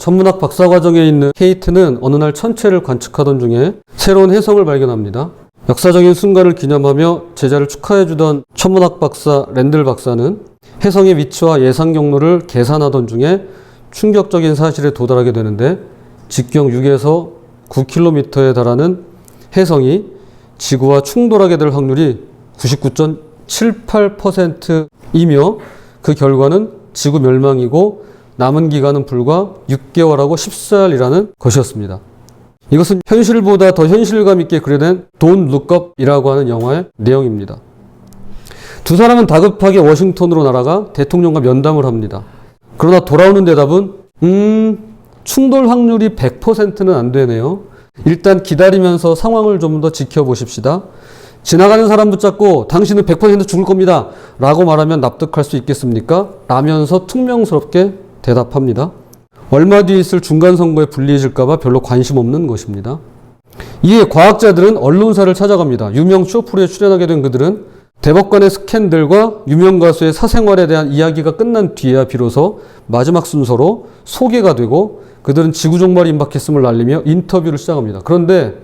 천문학 박사과정에 있는 케이트는 어느 날 천체를 관측하던 중에 새로운 혜성을 발견합니다. 역사적인 순간을 기념하며 제자를 축하해주던 천문학 박사 랜들 박사는 혜성의 위치와 예상 경로를 계산하던 중에 충격적인 사실에 도달하게 되는데, 직경 6에서 9km에 달하는 혜성이 지구와 충돌하게 될 확률이 99.78%이며 그 결과는 지구 멸망이고 남은 기간은 불과 6개월하고 10살이라는 것이었습니다. 이것은 현실보다 더 현실감 있게 그려낸 Don't Look Up이라고 하는 영화의 내용입니다. 두 사람은 다급하게 워싱턴으로 날아가 대통령과 면담을 합니다. 그러나 돌아오는 대답은 충돌 확률이 100%는 안 되네요. 일단 기다리면서 상황을 좀 더 지켜보십시다. 지나가는 사람 붙잡고 당신은 100% 죽을 겁니다 라고 말하면 납득할 수 있겠습니까? 라면서 퉁명스럽게 대답합니다. 얼마 뒤에 있을 중간선거에 불리해질까봐 별로 관심 없는 것입니다. 이에 과학자들은 언론사를 찾아갑니다. 유명 쇼프로에 출연하게 된 그들은 대법관의 스캔들과 유명 가수의 사생활에 대한 이야기가 끝난 뒤에야 비로소 마지막 순서로 소개가 되고, 그들은 지구 종말이 임박했음을 알리며 인터뷰를 시작합니다. 그런데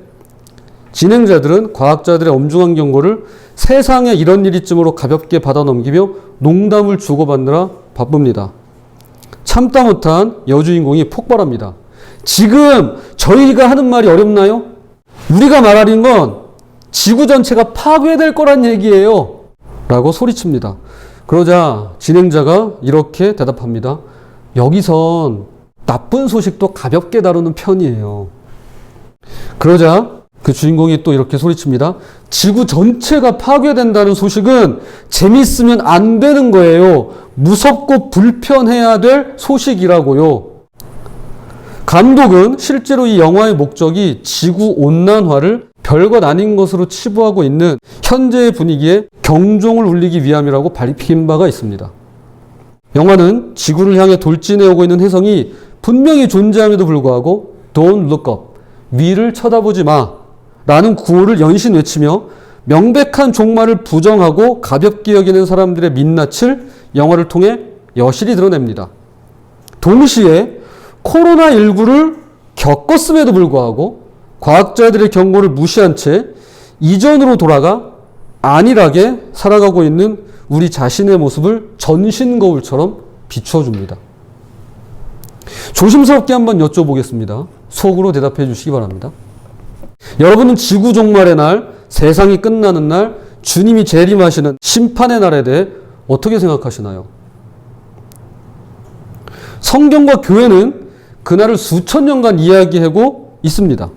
진행자들은 과학자들의 엄중한 경고를 세상에 이런 일이쯤으로 가볍게 받아 넘기며 농담을 주고받느라 바쁩니다. 참다 못한 여주인공이 폭발합니다. 지금 저희가 하는 말이 어렵나요? 우리가 말하는 건 지구 전체가 파괴될 거란 얘기예요 라고 소리칩니다. 그러자 진행자가 이렇게 대답합니다. 여기선 나쁜 소식도 가볍게 다루는 편이에요. 그러자 그 주인공이 또 이렇게 소리칩니다. 지구 전체가 파괴된다는 소식은 재밌으면 안 되는 거예요. 무섭고 불편해야 될 소식이라고요. 감독은 실제로 이 영화의 목적이 지구 온난화를 별것 아닌 것으로 치부하고 있는 현재의 분위기에 경종을 울리기 위함이라고 밝힌 바가 있습니다. 영화는 지구를 향해 돌진해 오고 있는 혜성이 분명히 존재함에도 불구하고 Don't look up, 위를 쳐다보지 마 라는 구호를 연신 외치며 명백한 종말을 부정하고 가볍게 여기는 사람들의 민낯을 영화를 통해 여실히 드러냅니다. 동시에 코로나19를 겪었음에도 불구하고 과학자들의 경고를 무시한 채 이전으로 돌아가 안일하게 살아가고 있는 우리 자신의 모습을 전신 거울처럼 비춰줍니다. 조심스럽게 한번 여쭤보겠습니다. 속으로 대답해 주시기 바랍니다. 여러분은 지구 종말의 날, 세상이 끝나는 날, 주님이 재림하시는 심판의 날에 대해 어떻게 생각하시나요? 성경과 교회는 그날을 수천 년간 이야기하고 있습니다.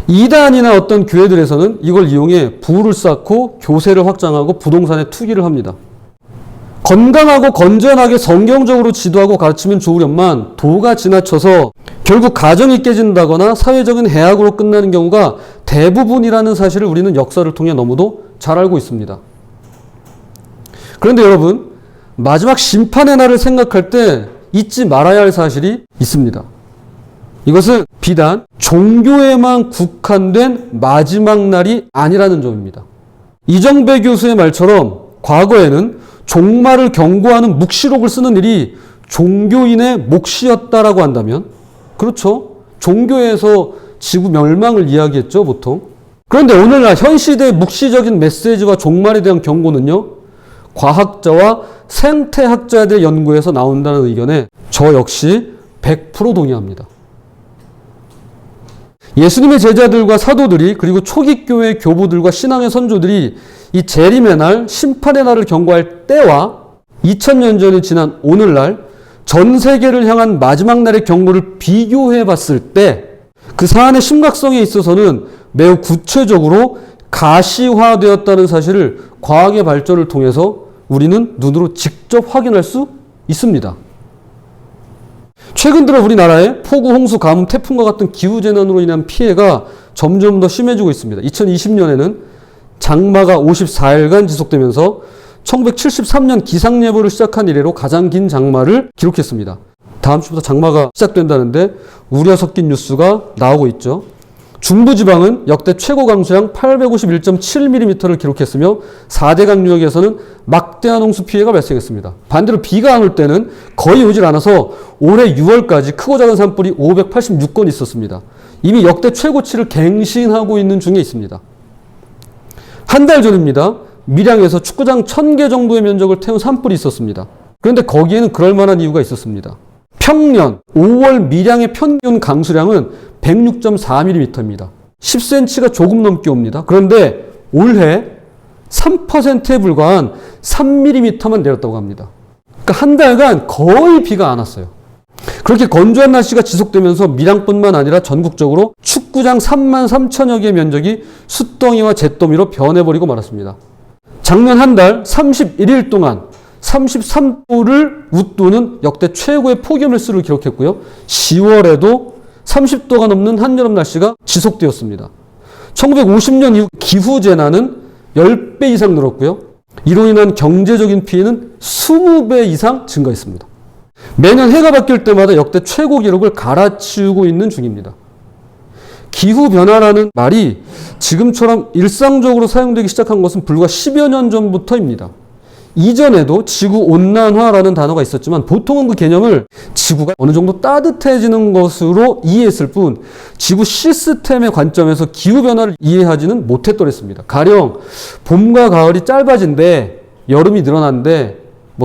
이단이나 어떤 교회들에서는 이걸 이용해 부를 쌓고 교세를 확장하고 부동산에 투기를 합니다. 건강하고 건전하게 성경적으로 지도하고 가르치면 좋으련만 도가 지나쳐서 결국 가정이 깨진다거나 사회적인 해악으로 끝나는 경우가 대부분이라는 사실을 우리는 역사를 통해 너무도 잘 알고 있습니다. 그런데 여러분, 마지막 심판의 날을 생각할 때 잊지 말아야 할 사실이 있습니다. 이것은 비단 종교에만 국한된 마지막 날이 아니라는 점입니다. 이정배 교수의 말처럼 과거에는 종말을 경고하는 묵시록을 쓰는 일이 종교인의 몫이었다라고 한다면, 그렇죠. 종교에서 지구 멸망을 이야기했죠, 보통. 그런데 오늘날 현 시대의 묵시적인 메시지와 종말에 대한 경고는요, 과학자와 생태학자들의 연구에서 나온다는 의견에 저 역시 100% 동의합니다. 예수님의 제자들과 사도들이, 그리고 초기 교회의 교부들과 신앙의 선조들이 이 재림의 날, 심판의 날을 경고할 때와 2000년 전이 지난 오늘날 전 세계를 향한 마지막 날의 경고를 비교해 봤을 때 그 사안의 심각성에 있어서는 매우 구체적으로 가시화되었다는 사실을 과학의 발전을 통해서 우리는 눈으로 직접 확인할 수 있습니다. 최근 들어 우리나라에 폭우, 홍수, 가뭄, 태풍과 같은 기후재난으로 인한 피해가 점점 더 심해지고 있습니다. 2020년에는 장마가 54일간 지속되면서 1973년 기상예보를 시작한 이래로 가장 긴 장마를 기록했습니다. 다음 주부터 장마가 시작된다는데 우려 섞인 뉴스가 나오고 있죠. 중부지방은 역대 최고 강수량 851.7mm를 기록했으며 4대 강유역에서는 막대한 홍수 피해가 발생했습니다. 반대로 비가 안 올 때는 거의 오질 않아서 올해 6월까지 크고 작은 산불이 586건 있었습니다. 이미 역대 최고치를 갱신하고 있는 중에 있습니다. 한 달 전입니다. 밀양에서 축구장 1000개 정도의 면적을 태운 산불이 있었습니다. 그런데 거기에는 그럴 만한 이유가 있었습니다. 평년 5월 밀양의 평균 강수량은 106.4mm입니다. 10cm가 조금 넘게 옵니다. 그런데 올해 3%에 불과한 3mm만 내렸다고 합니다. 그러니까 한 달간 거의 비가 안 왔어요. 그렇게 건조한 날씨가 지속되면서 밀양뿐만 아니라 전국적으로 축구장 33,000여 개의 면적이 숯덩이와 잿더미로 변해버리고 말았습니다. 작년 한 달 31일 동안 33도를 웃도는 역대 최고의 폭염일수를 기록했고요. 10월에도 30도가 넘는 한여름 날씨가 지속되었습니다. 1950년 이후 기후재난은 10배 이상 늘었고요. 이로 인한 경제적인 피해는 20배 이상 증가했습니다. 매년 해가 바뀔 때마다 역대 최고 기록을 갈아치우고 있는 중입니다. 기후변화라는 말이 지금처럼 일상적으로 사용되기 시작한 것은 불과 10여 년 전부터입니다. 이전에도 지구온난화라는 단어가 있었지만 보통은 그 개념을 지구가 어느 정도 따뜻해지는 것으로 이해했을 뿐 지구 시스템의 관점에서 기후변화를 이해하지는 못했더랬습니다. 가령 봄과 가을이 짧아진대, 여름이 늘어난대,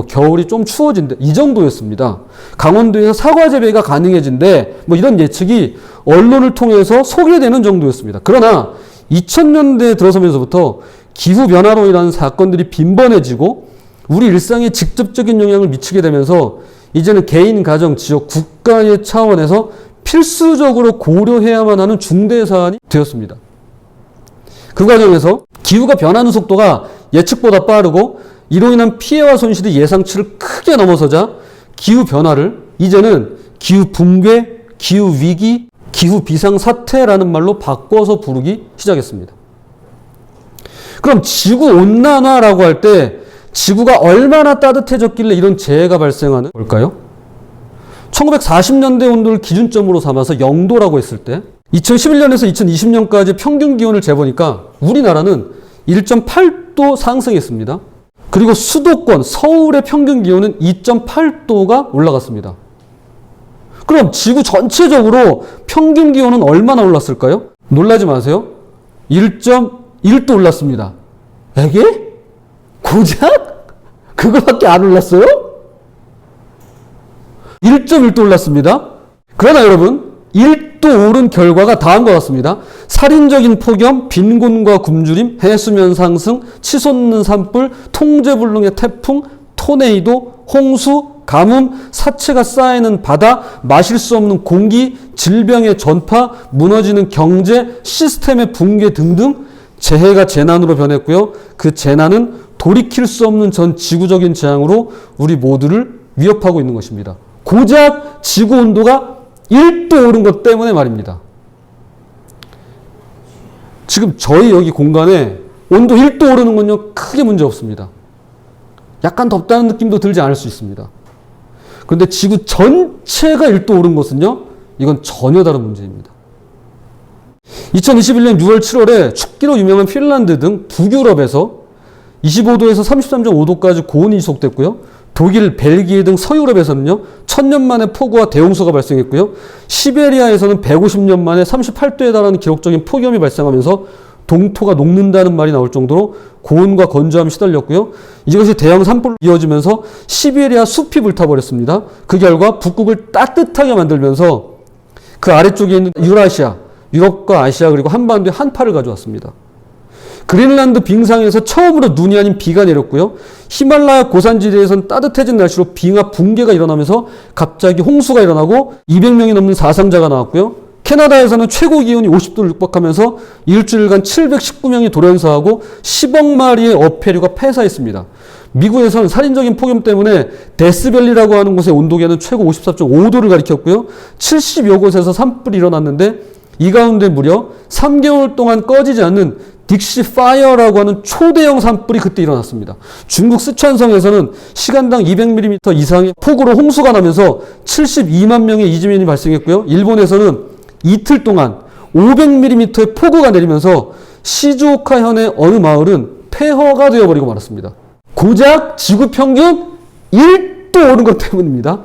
겨울이 좀 추워진대, 이 정도였습니다. 강원도에서 사과 재배가 가능해진대, 이런 예측이 언론을 통해서 소개되는 정도였습니다. 그러나 2000년대에 들어서면서부터 기후변화로 인한 사건들이 빈번해지고 우리 일상에 직접적인 영향을 미치게 되면서 이제는 개인, 가정, 지역, 국가의 차원에서 필수적으로 고려해야만 하는 중대 사안이 되었습니다. 그 과정에서 기후가 변하는 속도가 예측보다 빠르고 이로 인한 피해와 손실이 예상치를 크게 넘어서자 기후변화를 이제는 기후붕괴, 기후위기, 기후비상사태라는 말로 바꿔서 부르기 시작했습니다. 그럼 지구온난화라고 할 때 지구가 얼마나 따뜻해졌길래 이런 재해가 발생하는 걸까요? 1940년대 온도를 기준점으로 삼아서 0도라고 했을 때 2011년에서 2020년까지 평균 기온을 재보니까 우리나라는 1.8도 상승했습니다. 그리고 수도권 서울의 평균 기온은 2.8도가 올라갔습니다. 그럼 지구 전체적으로 평균 기온은 얼마나 올랐을까요? 놀라지 마세요. 1.1도 올랐습니다. 에게? 고작? 그거밖에 안 올랐어요? 1.1도 올랐습니다. 그러나 여러분, 1도 오른 결과가 다음과 같습니다. 살인적인 폭염, 빈곤과 굶주림, 해수면 상승, 치솟는 산불, 통제불능의 태풍, 토네이도, 홍수, 가뭄, 사체가 쌓이는 바다, 마실 수 없는 공기, 질병의 전파, 무너지는 경제, 시스템의 붕괴 등등 재해가 재난으로 변했고요. 그 재난은 돌이킬 수 없는 전 지구적인 재앙으로 우리 모두를 위협하고 있는 것입니다. 고작 지구 온도가 1도 오른 것 때문에 말입니다. 지금 저희 여기 공간에 온도 1도 오르는 건요, 크게 문제 없습니다. 약간 덥다는 느낌도 들지 않을 수 있습니다. 그런데 지구 전체가 1도 오른 것은요, 이건 전혀 다른 문제입니다. 2021년 6월, 7월에 춥기로 유명한 핀란드 등 북유럽에서 25도에서 33.5도까지 고온이 지속됐고요. 독일, 벨기에 등 서유럽에서는요, 1000년 만에 폭우와 대홍수가 발생했고요. 시베리아에서는 150년 만에 38도에 달하는 기록적인 폭염이 발생하면서 동토가 녹는다는 말이 나올 정도로 고온과 건조함이 시달렸고요. 이것이 대형 산불로 이어지면서 시베리아 숲이 불타버렸습니다. 그 결과 북극을 따뜻하게 만들면서 그 아래쪽에 있는 유라시아, 유럽과 아시아 그리고 한반도에 한파를 가져왔습니다. 그린란드 빙상에서 처음으로 눈이 아닌 비가 내렸고요. 히말라야 고산지대에서는 따뜻해진 날씨로 빙하 붕괴가 일어나면서 갑자기 홍수가 일어나고 200명이 넘는 사상자가 나왔고요. 캐나다에서는 최고 기온이 50도를 육박하면서 일주일간 719명이 돌연사하고 10억 마리의 어패류가 폐사했습니다. 미국에서는 살인적인 폭염 때문에 데스밸리라고 하는 곳의 온도계는 최고 54.5도를 가리켰고요. 70여 곳에서 산불이 일어났는데 이 가운데 무려 3개월 동안 꺼지지 않는 딕시 파이어라고 하는 초대형 산불이 그때 일어났습니다. 중국 쓰촨성에서는 시간당 200mm 이상의 폭우로 홍수가 나면서 72만 명의 이주민이 발생했고요. 일본에서는 이틀 동안 500mm의 폭우가 내리면서 시즈오카현의 어느 마을은 폐허가 되어버리고 말았습니다. 고작 지구 평균 1도 오른 것 때문입니다.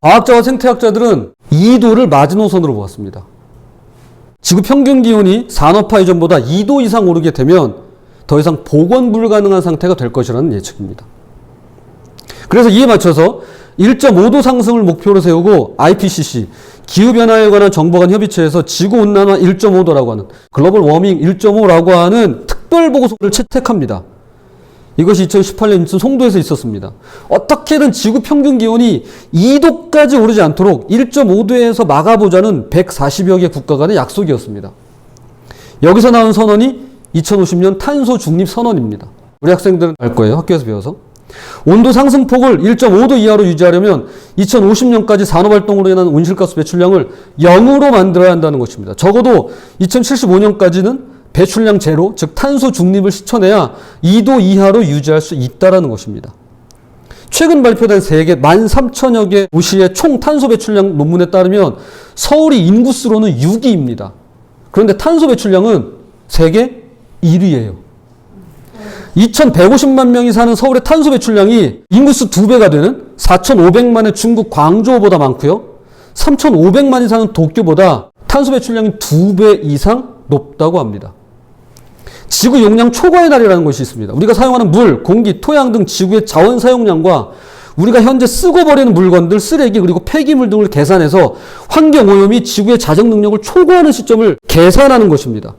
과학자와 생태학자들은 2도를 마지노선으로 보았습니다. 지구 평균 기온이 산업화 이전보다 2도 이상 오르게 되면 더 이상 복원 불가능한 상태가 될 것이라는 예측입니다. 그래서 이에 맞춰서 1.5도 상승을 목표로 세우고 IPCC 기후변화에 관한 정보간 협의체에서 지구온난화 1.5도라고 하는 글로벌 워밍 1.5라고 하는 특별보고서를 채택합니다. 이것이 2018년 인천 송도에서 있었습니다. 어떻게든 지구 평균 기온이 2도까지 오르지 않도록 1.5도에서 막아보자는 140여 개 국가 간의 약속이었습니다. 여기서 나온 선언이 2050년 탄소 중립 선언입니다. 우리 학생들은 알 거예요. 학교에서 배워서. 온도 상승폭을 1.5도 이하로 유지하려면 2050년까지 산업활동으로 인한 온실가스 배출량을 0으로 만들어야 한다는 것입니다. 적어도 2075년까지는 배출량 제로, 즉 탄소 중립을 시쳐내야 2도 이하로 유지할 수 있다는 것입니다. 최근 발표된 세계 13,000여 개 도시의 총 탄소 배출량 논문에 따르면 서울이 인구수로는 6위입니다. 그런데 탄소 배출량은 세계 1위예요. 2,150만 명이 사는 서울의 탄소 배출량이 인구수 2배가 되는 4,500만의 중국 광저우보다 많고요. 3,500만이 사는 도쿄보다 탄소 배출량이 2배 이상 높다고 합니다. 지구 용량 초과의 날이라는 것이 있습니다. 우리가 사용하는 물, 공기, 토양 등 지구의 자원 사용량과 우리가 현재 쓰고 버리는 물건들, 쓰레기 그리고 폐기물 등을 계산해서 환경오염이 지구의 자정 능력을 초과하는 시점을 계산하는 것입니다.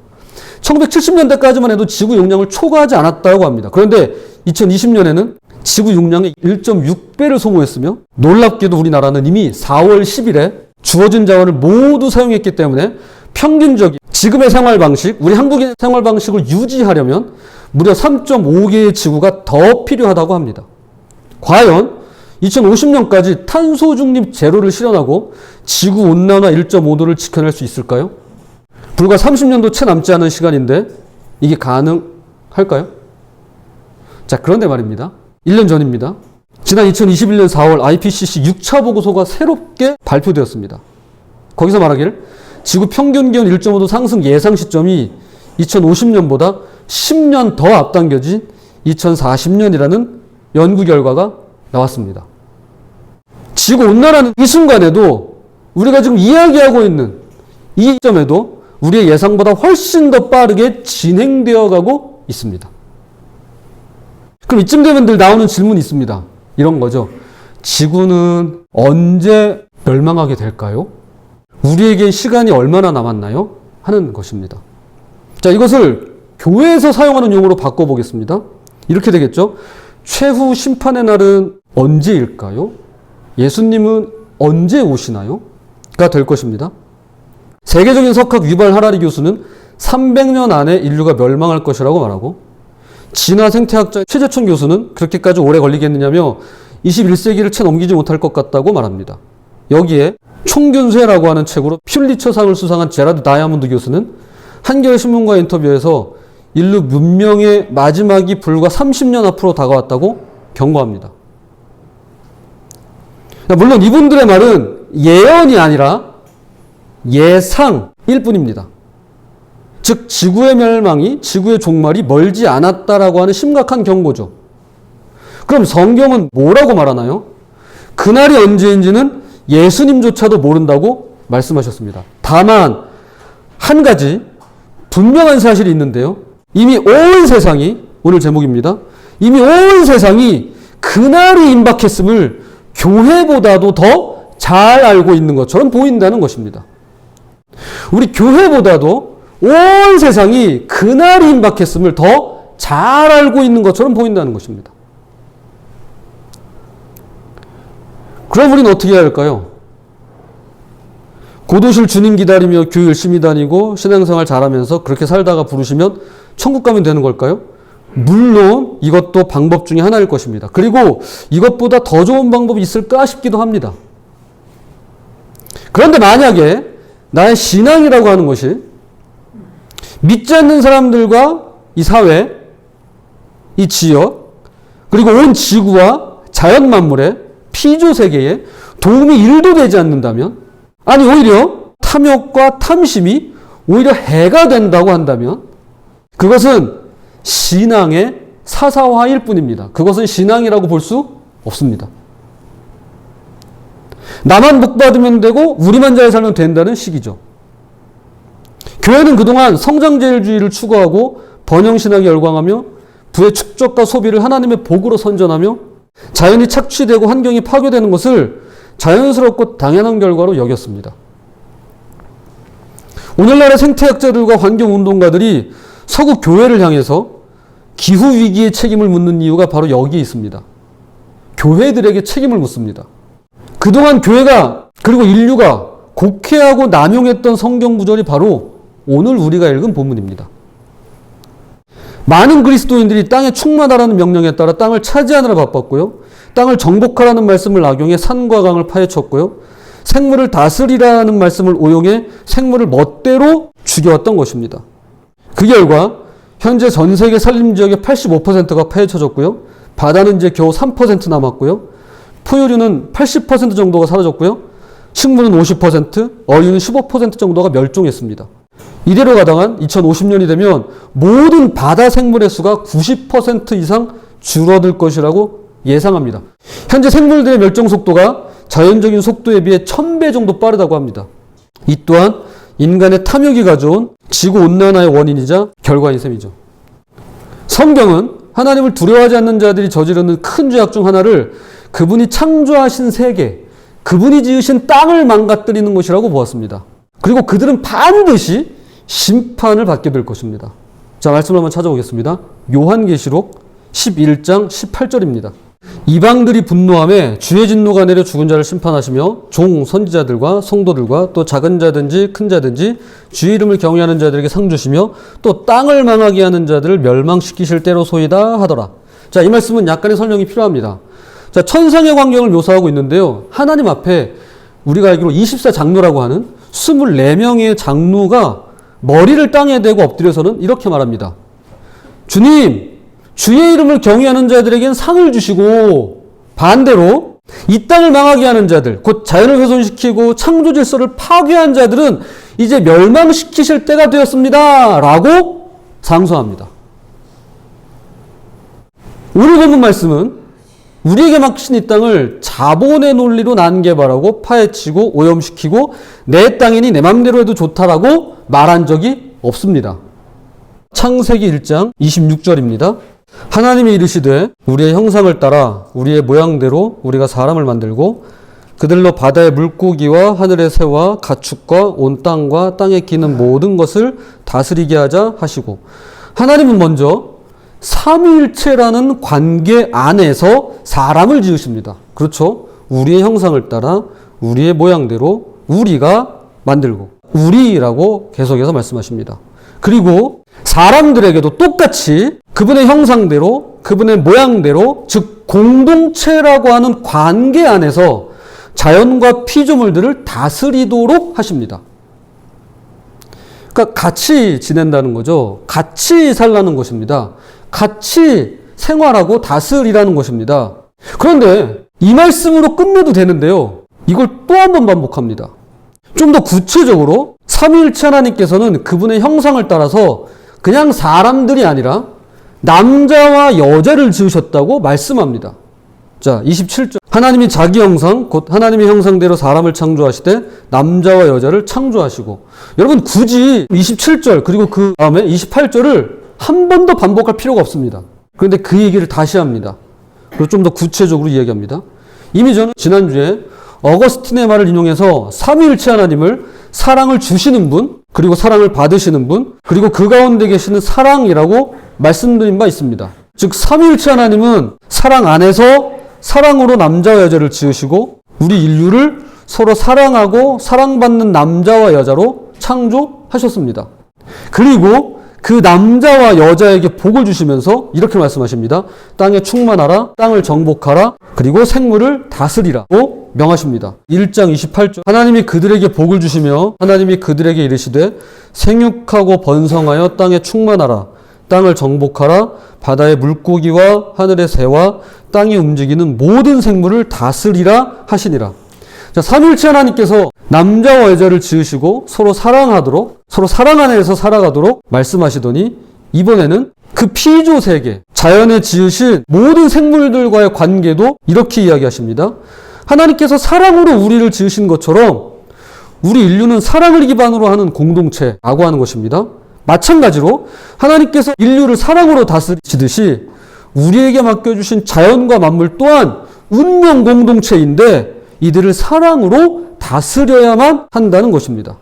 1970년대까지만 해도 지구 용량을 초과하지 않았다고 합니다. 그런데 2020년에는 지구 용량의 1.6배를 소모했으며 놀랍게도 우리나라는 이미 4월 10일에 주어진 자원을 모두 사용했기 때문에 평균적인 지금의 생활 방식, 우리 한국인의 생활 방식을 유지하려면 무려 3.5개의 지구가 더 필요하다고 합니다. 과연 2050년까지 탄소 중립 제로를 실현하고 지구 온난화 1.5도를 지켜낼 수 있을까요? 불과 30년도 채 남지 않은 시간인데 이게 가능할까요? 자, 그런데 말입니다. 1년 전입니다. 지난 2021년 4월 IPCC 6차 보고서가 새롭게 발표되었습니다. 거기서 말하길 지구 평균 기온 1.5도 상승 예상 시점이 2050년보다 10년 더 앞당겨진 2040년이라는 연구 결과가 나왔습니다. 지구 온난화는 이 순간에도 우리가 지금 이야기하고 있는 이 시점에도 우리의 예상보다 훨씬 더 빠르게 진행되어 가고 있습니다. 그럼 이쯤 되면 늘 나오는 질문이 있습니다. 이런 거죠. 지구는 언제 멸망하게 될까요? 우리에게 시간이 얼마나 남았나요? 하는 것입니다. 자, 이것을 교회에서 사용하는 용어로 바꿔보겠습니다. 이렇게 되겠죠. 최후 심판의 날은 언제일까요? 예수님은 언제 오시나요? 가 될 것입니다. 세계적인 석학 유발 하라리 교수는 300년 안에 인류가 멸망할 것이라고 말하고, 진화 생태학자 최재천 교수는 그렇게까지 오래 걸리겠느냐며 21세기를 채 넘기지 못할 것 같다고 말합니다. 여기에 총균쇠라고 하는 책으로 퓰리처상을 수상한 제라드 다이아몬드 교수는 한겨레신문과 인터뷰에서 인류 문명의 마지막이 불과 30년 앞으로 다가왔다고 경고합니다. 물론 이분들의 말은 예언이 아니라 예상일 뿐입니다. 즉 지구의 멸망이, 지구의 종말이 멀지 않았다라고 하는 심각한 경고죠. 그럼 성경은 뭐라고 말하나요? 그날이 언제인지는 예수님조차도 모른다고 말씀하셨습니다. 다만 한 가지 분명한 사실이 있는데요. 이미 온 세상이, 오늘 제목입니다. 이미 온 세상이 그날이 임박했음을 교회보다도 더 잘 알고 있는 것처럼 보인다는 것입니다. 우리 교회보다도 온 세상이 그날이 임박했음을 더 잘 알고 있는 것처럼 보인다는 것입니다. 그럼 우리는 어떻게 해야 할까요? 곧 오실 주님 기다리며 교회 열심히 다니고 신앙생활 잘하면서 그렇게 살다가 부르시면 천국 가면 되는 걸까요? 물론 이것도 방법 중에 하나일 것입니다. 그리고 이것보다 더 좋은 방법이 있을까 싶기도 합니다. 그런데 만약에 나의 신앙이라고 하는 것이 믿지 않는 사람들과 이 사회, 이 지역, 그리고 온 지구와 자연 만물의 피조 세계에 도움이 1도 되지 않는다면, 아니 오히려 탐욕과 탐심이 오히려 해가 된다고 한다면 그것은 신앙의 사사화일 뿐입니다. 그것은 신앙이라고 볼 수 없습니다. 나만 복 받으면 되고 우리만 잘 살면 된다는 식이죠. 교회는 그동안 성장제일주의를 추구하고 번영신앙에 열광하며 부의 축적과 소비를 하나님의 복으로 선전하며 자연이 착취되고 환경이 파괴되는 것을 자연스럽고 당연한 결과로 여겼습니다. 오늘날의 생태학자들과 환경운동가들이 서구 교회를 향해서 기후위기의 책임을 묻는 이유가 바로 여기에 있습니다. 교회들에게 책임을 묻습니다. 그동안 교회가 그리고 인류가 곡해하고 남용했던 성경 구절이 바로 오늘 우리가 읽은 본문입니다. 많은 그리스도인들이 땅에 충만하라는 명령에 따라 땅을 차지하느라 바빴고요. 땅을 정복하라는 말씀을 악용해 산과 강을 파헤쳤고요. 생물을 다스리라는 말씀을 오용해 생물을 멋대로 죽여왔던 것입니다. 그 결과 현재 전 세계 산림지역의 85%가 파헤쳐졌고요. 바다는 이제 겨우 3% 남았고요. 포유류는 80% 정도가 사라졌고요. 식물은 50%, 어류는 15% 정도가 멸종했습니다. 이대로 가다간 2050년이 되면 모든 바다 생물의 수가 90% 이상 줄어들 것이라고 예상합니다. 현재 생물들의 멸종 속도가 자연적인 속도에 비해 1000배 정도 빠르다고 합니다. 이 또한 인간의 탐욕이 가져온 지구온난화의 원인이자 결과인 셈이죠. 성경은 하나님을 두려워하지 않는 자들이 저지르는 큰 죄악 중 하나를 그분이 창조하신 세계, 그분이 지으신 땅을 망가뜨리는 것이라고 보았습니다. 그리고 그들은 반드시 심판을 받게 될 것입니다. 자, 말씀을 한번 찾아보겠습니다. 요한계시록 11장 18절입니다. 이방들이 분노하며 주의 진노가 내려 죽은 자를 심판하시며 종 선지자들과 성도들과 또 작은 자든지 큰 자든지 주의 이름을 경외하는 자들에게 상 주시며 또 땅을 망하게 하는 자들을 멸망시키실 때로소이다 하더라. 자, 이 말씀은 약간의 설명이 필요합니다. 자, 천상의 광경을 묘사하고 있는데요. 하나님 앞에 우리가 알기로 24장로라고 하는 24명의 장로가 머리를 땅에 대고 엎드려서는 이렇게 말합니다. 주님, 주의 이름을 경외하는 자들에겐 상을 주시고 반대로 이 땅을 망하게 하는 자들, 곧 자연을 훼손시키고 창조 질서를 파괴한 자들은 이제 멸망시키실 때가 되었습니다. 라고 상소합니다. 오늘 본문 말씀은 우리에게 맡기신 이 땅을 자본의 논리로 난개발하고 파헤치고 오염시키고 내 땅이니 내 맘대로 해도 좋다라고 말한 적이 없습니다. 창세기 1장 26절입니다. 하나님이 이르시되 우리의 형상을 따라 우리의 모양대로 우리가 사람을 만들고 그들로 바다의 물고기와 하늘의 새와 가축과 온 땅과 땅에 기는 모든 것을 다스리게 하자 하시고, 하나님은 먼저 삼위일체라는 관계 안에서 사람을 지으십니다. 그렇죠? 우리의 형상을 따라 우리의 모양대로 우리가 만들고, 우리라고 계속해서 말씀하십니다. 그리고 사람들에게도 똑같이 그분의 형상대로, 그분의 모양대로, 즉 공동체라고 하는 관계 안에서 자연과 피조물들을 다스리도록 하십니다. 그러니까 같이 지낸다는 거죠. 같이 살라는 것입니다. 같이 생활하고 다스리라는 것입니다. 그런데 이 말씀으로 끝내도 되는데요. 이걸 또 한 번 반복합니다. 좀 더 구체적으로 삼위일체 하나님께서는 그분의 형상을 따라서 그냥 사람들이 아니라 남자와 여자를 지으셨다고 말씀합니다. 자, 27절. 하나님이 자기 형상, 곧 하나님의 형상대로 사람을 창조하시되 남자와 여자를 창조하시고. 여러분, 굳이 27절 그리고 그 다음에 28절을 한 번 더 반복할 필요가 없습니다. 그런데 그 얘기를 다시 합니다. 그리고 좀 더 구체적으로 이야기합니다. 이미 저는 지난주에 어거스틴의 말을 인용해서 삼위일체 하나님을 사랑을 주시는 분, 그리고 사랑을 받으시는 분, 그리고 그 가운데 계시는 사랑이라고 말씀드린 바 있습니다. 즉 삼위일체 하나님은 사랑 안에서 사랑으로 남자와 여자를 지으시고 우리 인류를 서로 사랑하고 사랑받는 남자와 여자로 창조하셨습니다. 그리고 그 남자와 여자에게 복을 주시면서 이렇게 말씀하십니다. 땅에 충만하라, 땅을 정복하라, 그리고 생물을 다스리라고 명하십니다. 1장 28절. 하나님이 그들에게 복을 주시며 하나님이 그들에게 이르시되 생육하고 번성하여 땅에 충만하라, 땅을 정복하라, 바다의 물고기와 하늘의 새와 땅이 움직이는 모든 생물을 다스리라 하시니라. 자, 삼위일체 하나님께서 남자와 여자를 지으시고 서로 사랑하도록, 서로 사랑 안에서 살아가도록 말씀하시더니 이번에는 그 피조 세계, 자연에 지으신 모든 생물들과의 관계도 이렇게 이야기하십니다. 하나님께서 사랑으로 우리를 지으신 것처럼 우리 인류는 사랑을 기반으로 하는 공동체라고 하는 것입니다. 마찬가지로 하나님께서 인류를 사랑으로 다스리시듯이 우리에게 맡겨주신 자연과 만물 또한 운명 공동체인데 이들을 사랑으로 다스려야만 한다는 것입니다.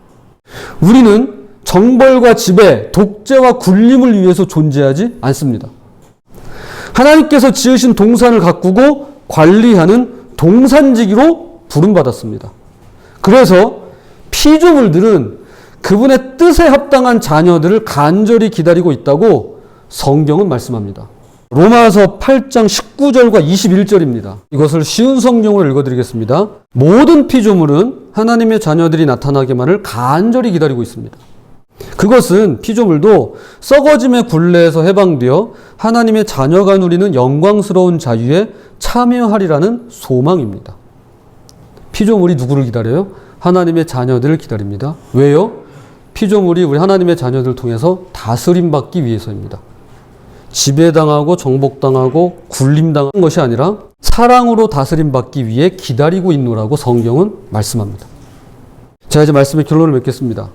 우리는 정벌과 지배, 독재와 군림을 위해서 존재하지 않습니다. 하나님께서 지으신 동산을 가꾸고 관리하는 동산지기로 부름받았습니다. 그래서 피조물들은 그분의 뜻에 합당한 자녀들을 간절히 기다리고 있다고 성경은 말씀합니다. 로마서 8장 19절과 21절입니다. 이것을 쉬운 성경으로 읽어드리겠습니다. 모든 피조물은 하나님의 자녀들이 나타나기만을 간절히 기다리고 있습니다. 그것은 피조물도 썩어짐의 굴레에서 해방되어 하나님의 자녀가 누리는 영광스러운 자유에 참여하리라는 소망입니다. 피조물이 누구를 기다려요? 하나님의 자녀들을 기다립니다. 왜요? 피조물이 우리 하나님의 자녀들을 통해서 다스림받기 위해서입니다. 지배당하고 정복당하고 굴림당한 것이 아니라 사랑으로 다스림받기 위해 기다리고 있노라고 성경은 말씀합니다. 자, 이제 말씀의 결론을 맺겠습니다.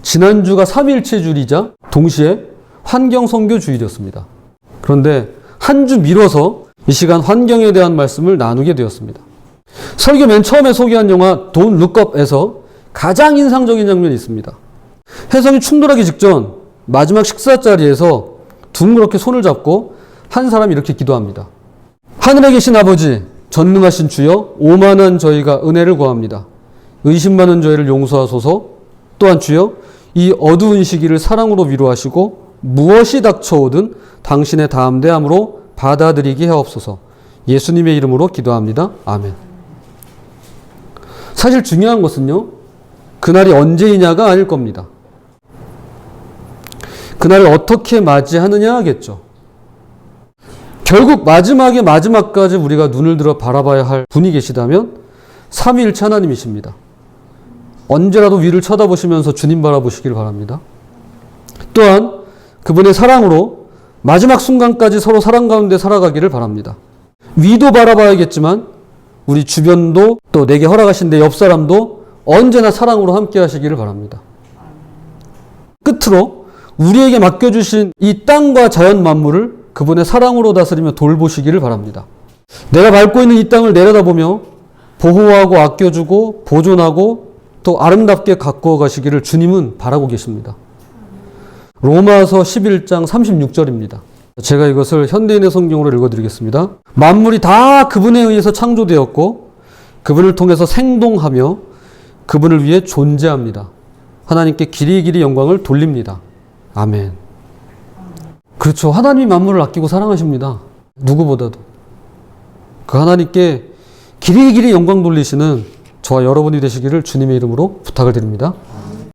지난주가 삼위일체주의자 동시에 환경선교주의였습니다. 그런데 한 주 미뤄서 이 시간 환경에 대한 말씀을 나누게 되었습니다. 설교 맨 처음에 소개한 영화 Don't Look Up에서 가장 인상적인 장면이 있습니다. 해성이 충돌하기 직전 마지막 식사 자리에서 둥그렇게 손을 잡고 한 사람이 이렇게 기도합니다. 하늘에 계신 아버지, 전능하신 주여, 오만한 저희가 은혜를 구합니다. 의심 많은 저희를 용서하소서. 또한 주여, 이 어두운 시기를 사랑으로 위로하시고 무엇이 닥쳐오든 당신의 담대함으로 받아들이게 하옵소서. 예수님의 이름으로 기도합니다. 아멘. 사실 중요한 것은요, 그날이 언제이냐가 아닐 겁니다. 그날을 어떻게 맞이하느냐겠죠. 결국 마지막에 마지막까지 우리가 눈을 들어 바라봐야 할 분이 계시다면 삼위일체 하나님이십니다. 언제라도 위를 쳐다보시면서 주님 바라보시길 바랍니다. 또한 그분의 사랑으로 마지막 순간까지 서로 사랑 가운데 살아가기를 바랍니다. 위도 바라봐야겠지만 우리 주변도 또 내게 허락하신 내 옆 사람도 언제나 사랑으로 함께 하시기를 바랍니다. 끝으로 우리에게 맡겨주신 이 땅과 자연 만물을 그분의 사랑으로 다스리며 돌보시기를 바랍니다. 내가 밟고 있는 이 땅을 내려다보며 보호하고 아껴주고 보존하고 또 아름답게 가꾸어 가시기를 주님은 바라고 계십니다. 로마서 11장 36절입니다. 제가 이것을 현대인의 성경으로 읽어드리겠습니다. 만물이 다 그분에 의해서 창조되었고 그분을 통해서 생동하며 그분을 위해 존재합니다. 하나님께 길이길이 영광을 돌립니다. 아멘. 그렇죠. 하나님이 만물을 아끼고 사랑하십니다. 누구보다도. 그 하나님께 길이길이 영광 돌리시는 저와 여러분이 되시기를 주님의 이름으로 부탁을 드립니다.